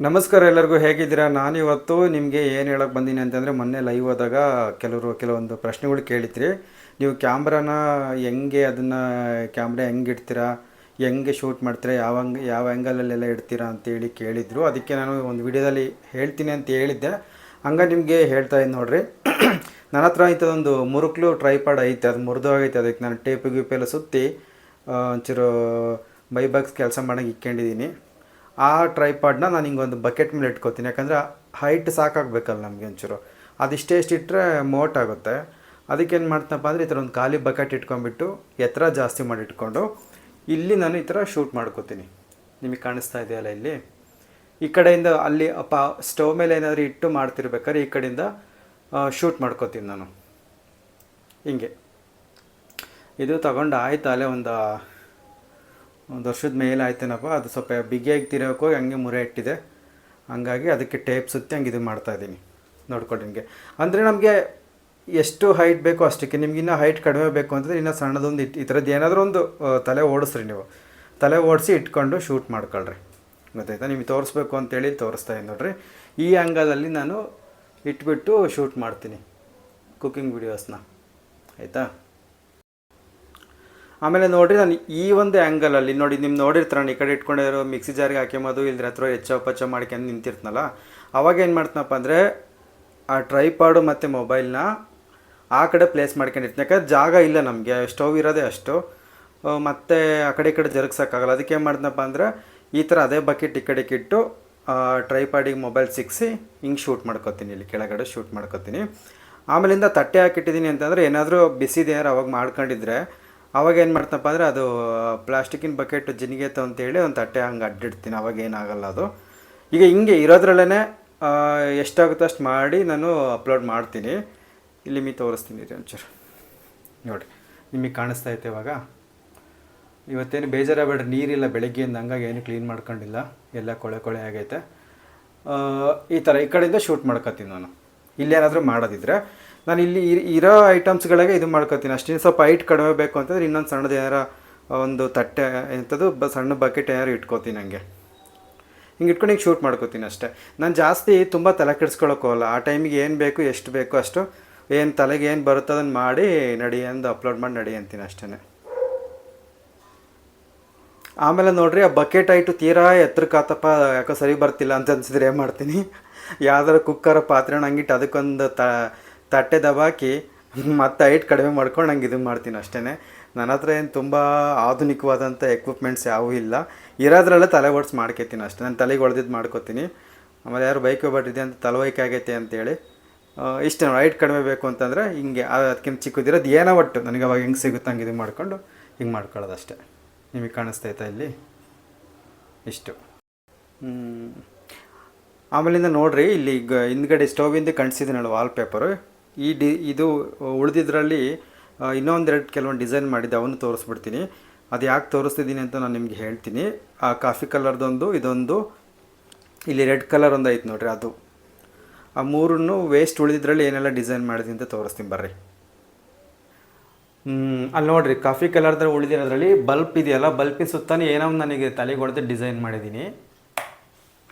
ನಮಸ್ಕಾರ ಎಲ್ಲರಿಗೂ, ಹೇಗಿದ್ದೀರಾ? ನಾನಿವತ್ತು ನಿಮಗೆ ಏನು ಹೇಳೋಕ್ಕೆ ಬಂದೀನಿ ಅಂತಂದರೆ, ಮೊನ್ನೆ ಲೈವ್ ಹೋದಾಗ ಕೆಲವೊಂದು ಪ್ರಶ್ನೆಗಳು ಕೇಳಿದ್ರಿ. ನೀವು ಕ್ಯಾಮ್ರಾನ ಹೆಂಗೆ ಅದನ್ನು ಕ್ಯಾಮ್ರಾ ಹೆಂಗೆ ಇಡ್ತೀರಾ, ಹೆಂಗೆ ಶೂಟ್ ಮಾಡ್ತೀರಾ, ಯಾವ ಆ್ಯಂಗಲಲ್ಲೆಲ್ಲ ಇಡ್ತೀರಾ ಅಂತೇಳಿ ಕೇಳಿದರು. ಅದಕ್ಕೆ ನಾನು ಒಂದು ವಿಡಿಯೋದಲ್ಲಿ ಹೇಳ್ತೀನಿ ಅಂತ ಹೇಳಿದ್ದೆ. ಹಂಗೆ ನಿಮಗೆ ಹೇಳ್ತಾ ಇದ್ದೀನಿ ನೋಡಿರಿ. ನನ್ನ ಹತ್ರ ಇಂಥದ್ದೊಂದು ಮುರುಕ್ಲು ಟ್ರೈಪಾಡ್ ಐತೆ, ಅದು ಮುರಿದೋಗೈತೆ. ಅದಕ್ಕೆ ನಾನು ಟೇಪು ಗೀಪೆಲ್ಲ ಸುತ್ತಿ ಒಂಚೂರು ಬೈಬಾಕ್ಸ್ ಕೆಲಸ ಮಾಡೋಕ್ಕೆ ಇಟ್ಕೊಂಡಿದ್ದೀನಿ. ಆ ಟ್ರೈಪಾಡ್ನ ನಾನು ಹಿಂಗೊಂದು ಬಕೆಟ್ ಮೇಲೆ ಇಟ್ಕೊತೀನಿ, ಯಾಕಂದರೆ ಹೈಟ್ ಸಾಕಾಗಬೇಕಲ್ಲ ನಮಗೆ ಒಂಚೂರು. ಅದಿಷ್ಟೇ ಇಟ್ಟರೆ ಮೋಟ್ ಆಗುತ್ತೆ. ಅದಕ್ಕೇನು ಮಾಡ್ತನಪ್ಪ ಅಂದರೆ, ಈ ಥರ ಒಂದು ಖಾಲಿ ಬಕೆಟ್ ಇಟ್ಕೊಂಡ್ಬಿಟ್ಟು ಎತ್ತರ ಜಾಸ್ತಿ ಮಾಡಿ ಇಟ್ಕೊಂಡು ಇಲ್ಲಿ ನಾನು ಈ ಥರ ಶೂಟ್ ಮಾಡ್ಕೋತೀನಿ. ನಿಮಗೆ ಕಾಣಿಸ್ತಾ ಇದೆಯಲ್ಲ, ಇಲ್ಲಿ ಈ ಕಡೆಯಿಂದ ಅಲ್ಲಿ ಸ್ಟವ್ ಮೇಲೆ ಏನಾದರೂ ಇಟ್ಟು ಮಾಡ್ತಿರ್ಬೇಕಾದ್ರೆ ಈ ಕಡೆಯಿಂದ ಶೂಟ್ ಮಾಡ್ಕೋತೀನಿ ನಾನು ಹಿಂಗೆ. ಇದು ತಗೊಂಡು ಆಯ್ತು ಅಲ್ಲೇ ಒಂದು ವರ್ಷದ ಮೇಲೆ ಆಯ್ತೇನಪ್ಪ. ಅದು ಸ್ವಲ್ಪ ಬಿಗಿಯಾಗಿ ತಿರೋಕ್ಕೋ ಹಂಗೆ ಮುರೆ ಇಟ್ಟಿದೆ, ಹಂಗಾಗಿ ಅದಕ್ಕೆ ಟೇಪ್ ಸುತ್ತಿ ಹಂಗೆ ಇದು ಮಾಡ್ತಾಯಿದ್ದೀನಿ. ನೋಡ್ಕೊಂಡು ಹಿಂಗೆ ಅಂದರೆ ನಮಗೆ ಎಷ್ಟು ಹೈಟ್ ಬೇಕೋ ಅಷ್ಟಕ್ಕೆ. ನಿಮ್ಗೆ ಇನ್ನೂ ಹೈಟ್ ಕಡಿಮೆ ಬೇಕು ಅಂತಂದರೆ ಇನ್ನೂ ಸಣ್ಣದೊಂದು ಈ ಥರದ್ದು ಏನಾದರೂ ಒಂದು ತಲೆ ಓಡಿಸ್ರಿ. ನೀವು ತಲೆ ಓಡಿಸಿ ಇಟ್ಕೊಂಡು ಶೂಟ್ ಮಾಡ್ಕೊಳ್ರಿ, ಗೊತ್ತಾಯ್ತಾ? ನಿಮಗೆ ತೋರಿಸ್ಬೇಕು ಅಂತೇಳಿ ತೋರಿಸ್ತಾ ಇದ್ದೀನಿ ನೋಡಿರಿ. ಈ ಆ್ಯಂಗಲಲ್ಲಿ ನಾನು ಇಟ್ಬಿಟ್ಟು ಶೂಟ್ ಮಾಡ್ತೀನಿ ಕುಕ್ಕಿಂಗ್ ವೀಡಿಯೋಸ್ನ, ಆಯಿತಾ? ಆಮೇಲೆ ನೋಡಿರಿ, ನಾನು ಈ ಒಂದು ಆ್ಯಂಗಲಲ್ಲಿ ನೋಡಿ, ನಿಮ್ಮ ನೋಡಿರ್ತಾರೆ, ನಾನು ಈ ಕಡೆ ಇಟ್ಕೊಂಡಿರೋ ಮಿಕ್ಸಿ ಜಾರಿಗೆ ಹಾಕ್ಯಂಬೋದು, ಇಲ್ಲದ್ರೆ ಹತ್ರ ಹೆಚ್ಚ ಮಾಡ್ಕೊಂಡು ನಿಂತಿರ್ತನಲ್ಲ, ಅವಾಗ ಏನು ಮಾಡ್ತೀನಪ್ಪ ಅಂದರೆ ಆ ಟ್ರೈಪಾಡು ಮತ್ತು ಮೊಬೈಲ್ನ ಆ ಕಡೆ ಪ್ಲೇಸ್ ಮಾಡ್ಕೊಂಡಿರ್ತೀನಿ. ಯಾಕಂದ್ರೆ ಜಾಗ ಇಲ್ಲ ನಮಗೆ, ಸ್ಟವ್ ಇರೋದೇ ಅಷ್ಟು, ಮತ್ತು ಆ ಕಡೆ ಈ ಕಡೆ ಜರುಗ್ಸೋಕ್ಕಾಗಲ್ಲ. ಅದಕ್ಕೆ ಏನು ಮಾಡ್ತೀನಪ್ಪ ಅಂದರೆ ಈ ಥರ ಅದೇ ಬಕೆಟ್ ಈ ಕಡೆಗೆ ಇಟ್ಟು ಟ್ರೈಪಾಡಿಗೆ ಮೊಬೈಲ್ ಸಿಕ್ಕಿಸಿ ಹಿಂಗೆ ಶೂಟ್ ಮಾಡ್ಕೊತೀನಿ, ಇಲ್ಲಿ ಕೆಳಗಡೆ ಶೂಟ್ ಮಾಡ್ಕೊತೀನಿ. ಆಮೇಲಿಂದ ತಟ್ಟೆ ಹಾಕಿಟ್ಟಿದ್ದೀನಿ ಅಂತಂದರೆ ಏನಾದರೂ ಬಿಸಿದೇನಾರು ಅವಾಗ ಮಾಡ್ಕೊಂಡಿದ್ರೆ ಅವಾಗ ಏನು ಮಾಡ್ತಪ್ಪ ಅಂದರೆ ಅದು ಪ್ಲಾಸ್ಟಿಕ್ಕಿನ ಬಕೆಟ್ ಜಿನಿಗೆತ ಅಂತೇಳಿ ಒಂದು ತಟ್ಟೆ ಹಂಗೆ ಅಡ್ಡಿಡ್ತೀನಿ, ಅವಾಗ ಏನಾಗಲ್ಲ ಅದು. ಈಗ ಹಿಂಗೆ ಇರೋದ್ರಲ್ಲೇ ಎಷ್ಟಾಗುತ್ತೋ ಅಷ್ಟು ಮಾಡಿ ನಾನು ಅಪ್ಲೋಡ್ ಮಾಡ್ತೀನಿ. ಇಲ್ಲಿ ನಿಮಗೆ ತೋರಿಸ್ತೀನಿ ರೀ ಒಂಚೂರು ನೋಡಿರಿ, ನಿಮಗೆ ಕಾಣಿಸ್ತಾ ಐತೆ ಇವಾಗ. ಇವತ್ತೇನು ಬೇಜಾರಾಗಬೇಡ್ರಿ, ನೀರಿಲ್ಲ ಬೆಳಗ್ಗೆಯಿಂದ, ಹಂಗಾಗಿ ಏನು ಕ್ಲೀನ್ ಮಾಡ್ಕೊಂಡಿಲ್ಲ, ಎಲ್ಲ ಕೊಳೆ ಆಗೈತೆ. ಈ ಥರ ಈ ಕಡೆಯಿಂದ ಶೂಟ್ ಮಾಡ್ಕೊತೀನಿ ನಾನು. ಇಲ್ಲೇನಾದರೂ ಮಾಡೋದಿದ್ರೆ ನಾನು ಇಲ್ಲಿ ಇರೋ ಐಟಮ್ಸ್ಗಳಿಗೆ ಇದು ಮಾಡ್ಕೊತೀನಿ ಅಷ್ಟೇ. ಸ್ವಲ್ಪ ಹೈಟ್ ಕಡಿಮೆ ಬೇಕು ಅಂತಂದರೆ ಇನ್ನೊಂದು ಸಣ್ಣದು ಏನಾರ ಒಂದು ತಟ್ಟೆ ಎಂಥದ್ದು ಸಣ್ಣ ಬಕೆಟ್ ಏನಾರು ಇಟ್ಕೋತೀನಿ, ಹಂಗೆ ಹಿಂಗೆ ಇಟ್ಕೊಂಡು ಹಿಂಗೆ ಶೂಟ್ ಮಾಡ್ಕೋತೀನಿ ಅಷ್ಟೇ. ನಾನು ಜಾಸ್ತಿ ತುಂಬ ತಲೆ ಕೆಡಿಸ್ಕೊಳ್ಳೋಕ್ಕೋಗಲ್ಲ. ಆ ಟೈಮಿಗೆ ಏನು ಬೇಕು ಎಷ್ಟು ಬೇಕೋ ಅಷ್ಟು, ಏನು ತಲೆಗೆ ಏನು ಬರುತ್ತೋ ಅದನ್ನು ಮಾಡಿ ನಡಿ ಅಂದು ಅಪ್ಲೋಡ್ ಮಾಡಿ ನಡಿ ಅಂತೀನಿ ಅಷ್ಟೇ. ಆಮೇಲೆ ನೋಡಿರಿ, ಆ ಬಕೆಟ್ ಹೈಟು ತೀರಾ ಎತ್ತರಕ್ಕಾತಪ್ಪ, ಯಾಕೋ ಸರಿ ಬರ್ತಿಲ್ಲ ಅಂತ ಅನ್ಸಿದ್ರೆ ಏನು ಮಾಡ್ತೀನಿ, ಯಾವ್ದಾರು ಕುಕ್ಕರ ಪಾತ್ರೆನ ಹಂಗಿಟ್ಟು ಅದಕ್ಕೊಂದು ತಟ್ಟೆ ದಬಾಕಿ ಮತ್ತೆ ಹೈಟ್ ಕಡಿಮೆ ಮಾಡ್ಕೊಂಡು ಹಂಗೆ ಇದು ಮಾಡ್ತೀನಿ ಅಷ್ಟೇ. ನನ್ನ ಹತ್ರ ಏನು ತುಂಬ ಆಧುನಿಕವಾದಂಥ ಎಕ್ವಿಪ್ಮೆಂಟ್ಸ್ ಯಾವೂ ಇಲ್ಲ, ಇರೋದ್ರಲ್ಲೇ ತಲೆ ಓಡಿಸಿ ಮಾಡ್ಕೊತೀನಿ ಅಷ್ಟೇ. ನಾನು ತಲೆಗೆ ಹೊಡೆದಿದ್ದು ಮಾಡ್ಕೋತೀನಿ. ಆಮೇಲೆ ಯಾರು ಬೈಕ್ ಹೋಗ್ಬಿಟ್ಟಿದೆ ಅಂತ ತಲೆವೈಕೆ ಆಗೈತೆ ಅಂತೇಳಿ ಇಷ್ಟೇ. ಹೈಟ್ ಕಡಿಮೆ ಬೇಕು ಅಂತಂದರೆ ಹಿಂಗೆ ಅದಕ್ಕಿಂತ ಚಿಕ್ಕದಿರೋದು ಏನೋ ಒಟ್ಟು ನನಗೆ ಅವಾಗ ಹೆಂಗೆ ಸಿಗುತ್ತೆ ಹಂಗೆ ಇದು ಮಾಡ್ಕೊಂಡು ಹಿಂಗೆ ಮಾಡ್ಕೊಳ್ಳೋದು ಅಷ್ಟೇ. ನಿಮಗೆ ಕಾಣಿಸ್ತೈತಾ ಇಲ್ಲಿ ಇಷ್ಟು. ಆಮೇಲಿಂದ ನೋಡಿರಿ, ಇಲ್ಲಿ ಹಿಂದ್ಗಡೆ ಸ್ಟೋವಿಂದ ಕಾಣಿಸಿದ್ದೀನಲ್ಲ ವಾಲ್ಪೇಪರು, ಇದು ಉಳಿದಿದ್ರಲ್ಲಿ ಇನ್ನೊಂದೆರಡು ಕೆಲವೊಂದು ಡಿಸೈನ್ ಮಾಡಿದ್ದೆ, ಅವನು ತೋರಿಸ್ಬಿಡ್ತೀನಿ. ಅದು ಯಾಕೆ ತೋರಿಸ್ತಿದ್ದೀನಿ ಅಂತ ನಾನು ನಿಮಗೆ ಹೇಳ್ತೀನಿ. ಆ ಕಾಫಿ ಕಲರ್ದೊಂದು, ಇದೊಂದು ಇಲ್ಲಿ ರೆಡ್ ಕಲರ್ ಒಂದು ಐತೆ ನೋಡಿರಿ, ಅದು. ಆ ಮೂರನ್ನು ವೇಸ್ಟ್ ಉಳಿದಿದ್ರಲ್ಲಿ ಏನೆಲ್ಲ ಡಿಸೈನ್ ಮಾಡಿದ್ದೀನಿ ಅಂತ ತೋರಿಸ್ತೀನಿ ಬರ್ರಿ. ಅಲ್ಲಿ ನೋಡಿರಿ, ಕಾಫಿ ಕಲರ್ದಲ್ಲಿ ಉಳಿದಿರೋದ್ರಲ್ಲಿ ಬಲ್ಪ್ ಇದೆಯಲ್ಲ, ಬಲ್ಪಿನ ಸುತ್ತಾನೆ ಏನೋ ನನಗೆ ತಲೆಗೆ ಹೊಡೆದು ಡಿಸೈನ್ ಮಾಡಿದ್ದೀನಿ.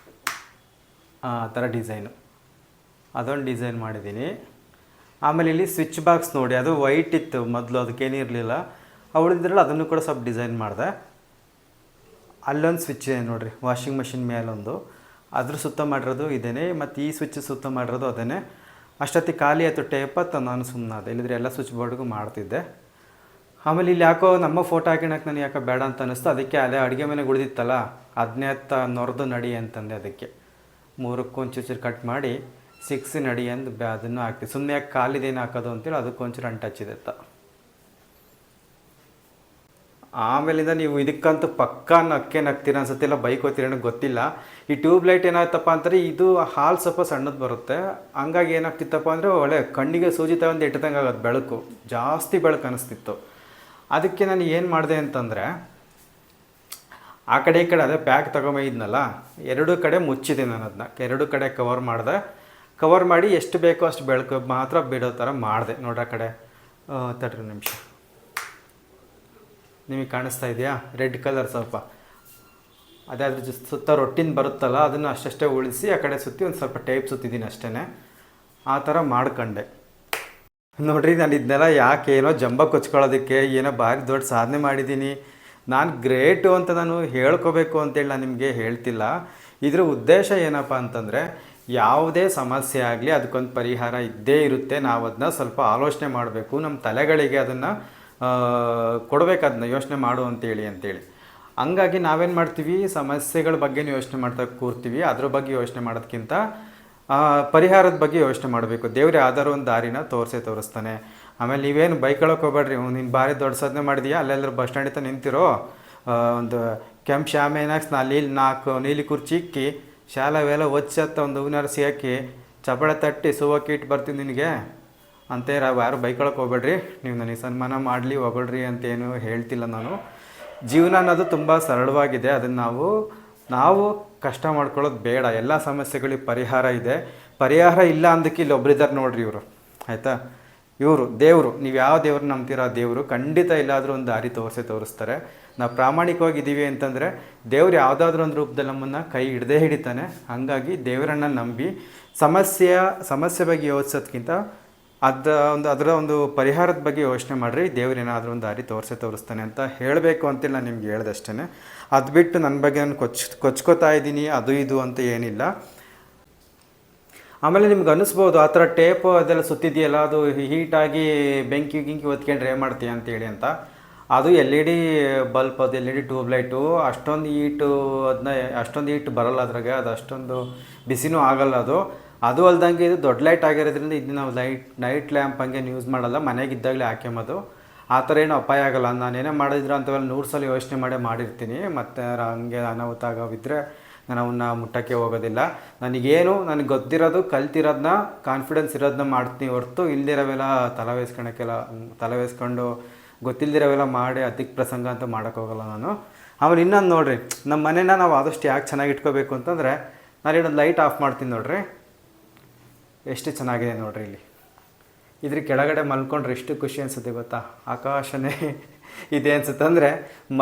ಆ ಥರ ಡಿಸೈನು, ಅದೊಂದು ಡಿಸೈನ್ ಮಾಡಿದ್ದೀನಿ. ಆಮೇಲೆ ಇಲ್ಲಿ ಸ್ವಿಚ್ ಬಾಕ್ಸ್ ನೋಡಿ, ಅದು ವೈಟ್ ಇತ್ತು ಮೊದಲು, ಅದಕ್ಕೇನಿರಲಿಲ್ಲ. ಉಳಿದಿದ್ರಲ್ಲಿ ಅದನ್ನು ಕೂಡ ಸ್ವಲ್ಪ ಡಿಸೈನ್ ಮಾಡಿದೆ. ಅಲ್ಲೊಂದು ಸ್ವಿಚ್ ಇದೆ ನೋಡಿರಿ, ವಾಷಿಂಗ್ ಮೆಷಿನ್ ಮೇಲೊಂದು, ಅದ್ರ ಸುತ್ತ ಮಾಡಿರೋದು ಇದೇನೆ, ಮತ್ತು ಈ ಸ್ವಿಚ್ ಸುತ್ತ ಮಾಡಿರೋದು ಅದೇ. ಅಷ್ಟೊತ್ತಿಗೆ ಖಾಲಿ ಆಯಿತು ಟೇಪತ್ತು, ನಾನು ಸುಮ್ಮನೆ ಅದೇ, ಇಲ್ಲದ್ರೆ ಎಲ್ಲ ಸ್ವಿಚ್ ಬೋರ್ಡ್ಗೂ ಮಾಡ್ತಿದ್ದೆ. ಆಮೇಲೆ ಇಲ್ಲಿ ಯಾಕೋ ನಮ್ಮ ಫೋಟೋ ಹಾಕಿಣಕ್ಕೆ ನನಗೆ ಯಾಕೋ ಬೇಡ ಅಂತ ಅನ್ನಿಸ್ತು. ಅದಕ್ಕೆ ಅದೇ ಅಡುಗೆ ಮನೆಗೆ ಉಳಿದಿತ್ತಲ್ಲ, ಅದನ್ನೇ ನೊರೆದು ನಡಿ ಅಂತಂದೆ. ಅದಕ್ಕೆ ಮೂರಕ್ಕೂ ಒಂಚೂರು ಕಟ್ ಮಾಡಿ 6 ನಡಿ ಅಂದು ಅದನ್ನು ಹಾಕ್ತೀವಿ. ಸುಮ್ಮನೆ ಯಾಕೆ ಖಾಲಿದೇನು ಹಾಕೋದು ಅಂತೇಳಿ ಅದಕ್ಕೊಂಚೂರು ಅಂಟಚ್ಚಿದೆ. ಆಮೇಲಿಂದ ನೀವು ಇದಕ್ಕಂತೂ ಪಕ್ಕಾ ನಗ್ತೀರ ಅನ್ಸುತ್ತಿಲ್ಲ, ಬೈಕ್ ಹೋಗ್ತೀರ ಅನ್ನೋದು ಗೊತ್ತಿಲ್ಲ. ಈ ಟ್ಯೂಬ್ ಲೈಟ್ ಏನಾಯ್ತಪ್ಪ ಅಂದರೆ ಇದು ಹಾಲು ಸ್ವಲ್ಪ ಸಣ್ಣದು ಬರುತ್ತೆ, ಹಂಗಾಗಿ ಏನಾಗ್ತಿತ್ತಪ್ಪ ಅಂದರೆ ಒಳ್ಳೆ ಕಣ್ಣಿಗೆ ಸೂಜಿ ತಗೊಂಡು ಇಟ್ಟದಂಗೆ ಆಗೋದು, ಬೆಳಕು ಜಾಸ್ತಿ ಬೆಳಕು ಅನ್ನಿಸ್ತಿತ್ತು. ಅದಕ್ಕೆ ನಾನು ಏನು ಮಾಡಿದೆ ಅಂತಂದರೆ, ಆ ಕಡೆ ಈ ಕಡೆ ಅದೇ ಪ್ಯಾಕ್ ತೊಗೊಂಬೈದ್ನಲ್ಲ, ಎರಡೂ ಕಡೆ ಮುಚ್ಚಿದೆ ನಾನು. ಅದನ್ನ ಎರಡೂ ಕಡೆ ಕವರ್ ಮಾಡಿ ಎಷ್ಟು ಬೇಕೋ ಅಷ್ಟು ಬೆಳಕು ಮಾತ್ರ ಬಿಡೋ ಥರ ಮಾಡಿದೆ. ನೋಡ್ರಿ ಆ ಕಡೆ ತಡ್ರಿ ನಿಮಿಷ, ನಿಮಗೆ ಕಾಣಿಸ್ತಾ ಇದೆಯಾ ರೆಡ್ ಕಲರ್ ಸ್ವಲ್ಪ ಅದೇ ಅದ್ರ ಸುತ್ತ ರೊಟ್ಟಿನ ಬರುತ್ತಲ್ಲ ಅದನ್ನು ಅಷ್ಟೇ ಉಳಿಸಿ ಆ ಕಡೆ ಸುತ್ತಿ ಒಂದು ಸ್ವಲ್ಪ ಟೇಪ್ ಸುತ್ತಿದ್ದೀನಿ ಅಷ್ಟೇ. ಆ ಥರ ಮಾಡ್ಕೊಂಡೆ. ನೋಡ್ರಿ, ನಾನು ಇದನ್ನೆಲ್ಲ ಯಾಕೆ ಏನೋ ಜಂಬ ಕೊಚ್ಕೊಳ್ಳೋದಕ್ಕೆ ಏನೋ ಭಾರಿ ದೊಡ್ಡ ಸಾಧನೆ ಮಾಡಿದ್ದೀನಿ, ನಾನು ಗ್ರೇಟು ಅಂತ ನಾನು ಹೇಳ್ಕೋಬೇಕು ಅಂತೇಳಿ ನಾನು ನಿಮಗೆ ಹೇಳ್ತಿಲ್ಲ. ಇದರ ಉದ್ದೇಶ ಏನಪ್ಪ ಅಂತಂದರೆ, ಯಾವುದೇ ಸಮಸ್ಯೆ ಆಗಲಿ ಅದಕ್ಕೊಂದು ಪರಿಹಾರ ಇದ್ದೇ ಇರುತ್ತೆ. ನಾವು ಅದನ್ನ ಸ್ವಲ್ಪ ಆಲೋಚನೆ ಮಾಡಬೇಕು, ನಮ್ಮ ತಲೆಗಳಿಗೆ ಅದನ್ನು ಕೊಡಬೇಕು, ಅದನ್ನ ಯೋಚನೆ ಮಾಡು ಅಂತೇಳಿ. ಹಂಗಾಗಿ ನಾವೇನು ಮಾಡ್ತೀವಿ, ಸಮಸ್ಯೆಗಳ ಬಗ್ಗೆನೂ ಯೋಚನೆ ಮಾಡ್ತಾ ಕೂರ್ತೀವಿ. ಅದ್ರ ಬಗ್ಗೆ ಯೋಚನೆ ಮಾಡೋದಕ್ಕಿಂತ ಪರಿಹಾರದ ಬಗ್ಗೆ ಯೋಚನೆ ಮಾಡಬೇಕು. ದೇವ್ರು ಯಾವ್ದಾರು ಒಂದು ದಾರಿನ ತೋರಿಸ್ತಾನೆ. ಆಮೇಲೆ ನೀವೇನು ಬೈಕೊಳಕ್ಕೆ ಹೋಗ್ಬೇಡ್ರಿ, ನೀನು ಭಾರಿ ದೊಡ್ಡ ಸಾಧನೆ ಮಾಡಿದೀಯಾ, ಅಲ್ಲೆಲ್ಲರೂ ಬಸ್ ಸ್ಟ್ಯಾಂಡ್ ನಿಂತಿರೋ, ಒಂದು ಕೆಂಪು ಶಾಮೇನಾಕ್ಸ್ ನಾಲ್ಕು ನೀಲಿ ಕುರ್ಚಿ ಇಕ್ಕಿ ಶಾಲೆವೆಲ್ಲ ಒಚ್ಚತ್ತ ಒಂದು ಹೂವಿನಾರ ಸಿಕ್ಕಿ ಚಪಳೆ ತಟ್ಟಿ ಸುವಕ್ಕೆ ಇಟ್ಟು ಬರ್ತೀನಿ ನಿನಗೆ ಅಂತೇಳಿ ಯಾರು ಬೈಕೊಳಕ್ಕೆ ಹೋಗ್ಬೇಡ್ರಿ. ನೀವು ನನಗೆ ಸನ್ಮಾನ ಮಾಡಲಿ ಹೊಗಳ್ರಿ ಅಂತೇನು ಹೇಳ್ತಿಲ್ಲ ನಾನು. ಜೀವನ ಅನ್ನೋದು ತುಂಬ ಸರಳವಾಗಿದೆ. ಅದನ್ನು ನಾವು ಕಷ್ಟ ಮಾಡ್ಕೊಳ್ಳೋದು ಬೇಡ. ಎಲ್ಲ ಸಮಸ್ಯೆಗಳಿಗೆ ಪರಿಹಾರ ಇದೆ. ಪರಿಹಾರ ಇಲ್ಲ ಅಂದಕ್ಕೆ ಇಲ್ಲಿ ಒಬ್ರಿದ್ದಾರೆ ನೋಡ್ರಿ, ಇವರು ಆಯಿತಾ, ಇವರು ದೇವರು. ನೀವು ಯಾವ ದೇವ್ರು ನಂಬ್ತೀರೋ ಆ ದೇವರು ಖಂಡಿತ ಇಲ್ಲಾದರೂ ಒಂದು ದಾರಿ ತೋರಿಸ್ತಾರೆ. ನಾವು ಪ್ರಾಮಾಣಿಕವಾಗಿದ್ದೀವಿ ಅಂತಂದರೆ ದೇವ್ರು ಯಾವುದಾದ್ರೂ ಒಂದು ರೂಪದಲ್ಲಿ ನಮ್ಮನ್ನು ಕೈ ಹಿಡಿತಾನೆ. ಹಾಗಾಗಿ ದೇವರನ್ನು ನಂಬಿ ಸಮಸ್ಯೆ ಬಗ್ಗೆ ಯೋಚಿಸೋದ್ಕಿಂತ ಅದರ ಒಂದು ಪರಿಹಾರದ ಬಗ್ಗೆ ಯೋಚನೆ ಮಾಡಿರಿ. ದೇವ್ರು ಏನಾದರೂ ಒಂದು ದಾರಿ ತೋರಿಸ್ತಾನೆ ಅಂತ ಹೇಳಬೇಕು ಅಂತೇಳಿ ನಾನು ನಿಮ್ಗೆ ಹೇಳ್ದಷ್ಟೇ. ಅದು ಬಿಟ್ಟು ನನ್ನ ಬಗ್ಗೆ ನಾನು ಕೊಚ್ಕೋತಾ ಇದ್ದೀನಿ ಅದು ಇದು ಅಂತ ಏನಿಲ್ಲ. ಆಮೇಲೆ ನಿಮ್ಗೆ ಅನ್ನಿಸ್ಬೋದು ಆ ಥರ ಟೇಪು ಅದೆಲ್ಲ ಸುತ್ತಿದೆಯಲ್ಲ, ಅದು ಹೀಟಾಗಿ ಬೆಂಕಿ ಒತ್ಕೊಂಡ್ರೆ ಏನು ಮಾಡ್ತೀಯ ಅಂತೇಳಿ ಅಂತ. ಅದು LED ಬಲ್ಪ್, ಅದು LED ಟ್ಯೂಬ್ಲೈಟು, ಅಷ್ಟೊಂದು ಹೀಟ್ ಬರೋಲ್ಲ ಅದ್ರಾಗೆ, ಅದು ಅಷ್ಟೊಂದು ಬಿಸಿನೂ ಆಗಲ್ಲ. ಅದು ಅಲ್ದಂಗೆ ಇದು ದೊಡ್ಡ ಲೈಟ್ ಆಗಿರೋದ್ರಿಂದ ಇದು ನಾವು ನೈಟ್ ಲ್ಯಾಂಪ್ ಹಂಗೆ ಯೂಸ್ ಮಾಡಲ್ಲ, ಮನೆಗಿದ್ದಾಗಲೇ ಹಾಕ್ಯಂಬೋದು. ಆ ಥರ ಏನೂ ಅಪಾಯ ಆಗಲ್ಲ. ನಾನೇನೇ ಮಾಡಿದ್ರೆ ಅಂಥವೆಲ್ಲ 100 ಸಲ ಯೋಚನೆ ಮಾಡಿರ್ತೀನಿ. ಮತ್ತು ಹಂಗೆ ಅನಾಹುತ ಆಗೋವಿದ್ದರೆ ನಾನು ಅವನ್ನ ಮುಟ್ಟಕ್ಕೆ ಹೋಗೋದಿಲ್ಲ. ನನಗೆ ಗೊತ್ತಿರೋದು ಕಲ್ತಿರೋದನ್ನ ಕಾನ್ಫಿಡೆನ್ಸ್ ಇರೋದನ್ನ ಮಾಡ್ತೀನಿ ಹೊರತು ಇಲ್ದಿರೋವೆಲ್ಲ ತಲೆ ಬೇಯಿಸ್ಕೊಂಡು ಗೊತ್ತಿಲ್ದಿರೋವೆಲ್ಲ ಮಾಡಿ ಅದಕ್ಕೆ ಪ್ರಸಂಗ ಅಂತ ಮಾಡೋಕ್ಕೋಗಲ್ಲ ನಾನು. ಆಮೇಲೆ ಇನ್ನೊಂದು ನೋಡಿರಿ, ನಮ್ಮ ಮನೇನ ನಾವು ಆದಷ್ಟು ಯಾಕೆ ಚೆನ್ನಾಗಿ ಇಟ್ಕೋಬೇಕು ಅಂತಂದರೆ, ನಾನು ಇನ್ನೊಂದು ಲೈಟ್ ಆಫ್ ಮಾಡ್ತೀನಿ ನೋಡಿರಿ, ಎಷ್ಟು ಚೆನ್ನಾಗಿದೆ ನೋಡಿರಿ. ಇದ್ರ ಕೆಳಗಡೆ ಮಲ್ಕೊಂಡ್ರೆ ಎಷ್ಟು ಖುಷಿ ಅನಿಸುತ್ತೆ ಗೊತ್ತಾ, ಆಕಾಶನೇ ಇದೆ ಅನಿಸುತ್ತೆ. ಅಂದರೆ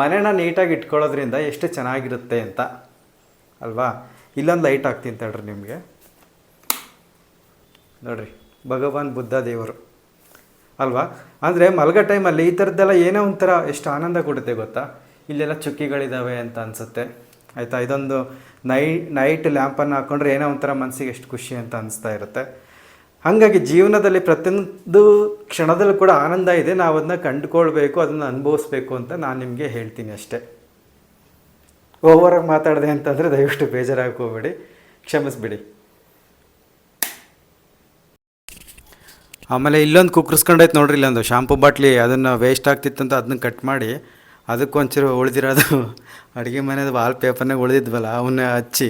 ಮನೇನ ನೀಟಾಗಿ ಇಟ್ಕೊಳ್ಳೋದ್ರಿಂದ ಎಷ್ಟು ಚೆನ್ನಾಗಿರುತ್ತೆ ಅಂತ ಅಲ್ವಾ. ಇಲ್ಲೊಂದು ಲೈಟ್ ಹಾಕ್ತೀನಿ ತಡ್ರಿ ನಿಮಗೆ ನೋಡಿರಿ, ಭಗವಾನ್ ಬುದ್ಧ ದೇವರು ಅಲ್ವಾ. ಅಂದರೆ ಮಲಗೋ ಟೈಮಲ್ಲಿ ಈ ಥರದ್ದೆಲ್ಲ ಏನೋ ಒಂಥರ ಎಷ್ಟು ಆನಂದ ಕೊಡುತ್ತೆ ಗೊತ್ತಾ. ಇಲ್ಲೆಲ್ಲ ಚುಕ್ಕಿಗಳಿದ್ದಾವೆ ಅಂತ ಅನಿಸುತ್ತೆ ಆಯಿತಾ. ಇದೊಂದು ನೈಟ್ ಲ್ಯಾಂಪನ್ನು ಹಾಕ್ಕೊಂಡ್ರೆ ಏನೋ ಒಂಥರ ಮನಸ್ಸಿಗೆ ಎಷ್ಟು ಖುಷಿ ಅಂತ ಅನಿಸ್ತಾ ಇರುತ್ತೆ. ಹಾಗಾಗಿ ಜೀವನದಲ್ಲಿ ಪ್ರತಿಯೊಂದು ಕ್ಷಣದಲ್ಲೂ ಕೂಡ ಆನಂದ ಇದೆ, ನಾವು ಅದನ್ನ ಕಂಡುಕೊಳ್ಬೇಕು, ಅದನ್ನು ಅನುಭವಿಸ್ಬೇಕು ಅಂತ ನಾನು ನಿಮಗೆ ಹೇಳ್ತೀನಿ ಅಷ್ಟೇ. ಓವರಾಗಿ ಮಾತಾಡಿದೆ ಅಂತಂದರೆ ದಯವಿಟ್ಟು ಬೇಜಾರಾಗೋಗ್ಬೇಡಿ, ಕ್ಷಮಿಸ್ಬಿಡಿ. ಆಮೇಲೆ ಇಲ್ಲೊಂದು ಕುಕ್ಕರ್ಸ್ಕೊಂಡೈತೆ ನೋಡ್ರಿ, ಇಲ್ಲೊಂದು ಶಾಂಪು ಬಾಟ್ಲಿ, ಅದನ್ನು ವೇಸ್ಟ್ ಆಗ್ತಿತ್ತಂತ ಅದನ್ನ ಕಟ್ ಮಾಡಿ ಅದಕ್ಕೊಂಚೂರು ಉಳಿದಿರೋದು ಅಡುಗೆ ಮನೆಯದು ವಾಲ್ ಪೇಪರ್ನಾಗ ಉಳಿದಿದ್ವಲ್ಲ ಅವನ್ನ ಹಚ್ಚಿ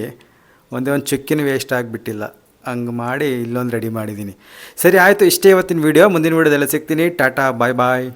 ಒಂದೇ ಒಂದು ಚುಕ್ಕಿನ ವೇಸ್ಟ್ ಆಗಿಬಿಟ್ಟಿಲ್ಲ, ಹಂಗೆ ಮಾಡಿ ಇಲ್ಲೊಂದು ರೆಡಿ ಮಾಡಿದ್ದೀನಿ. ಸರಿ ಆಯಿತು, ಇಷ್ಟೇ ಇವತ್ತಿನ ವೀಡಿಯೋ. ಮುಂದಿನ ವೀಡಿಯೋದೆಲ್ಲ ಸಿಗ್ತೀನಿ. ಟಾಟಾ, ಬಾಯ್ ಬಾಯ್.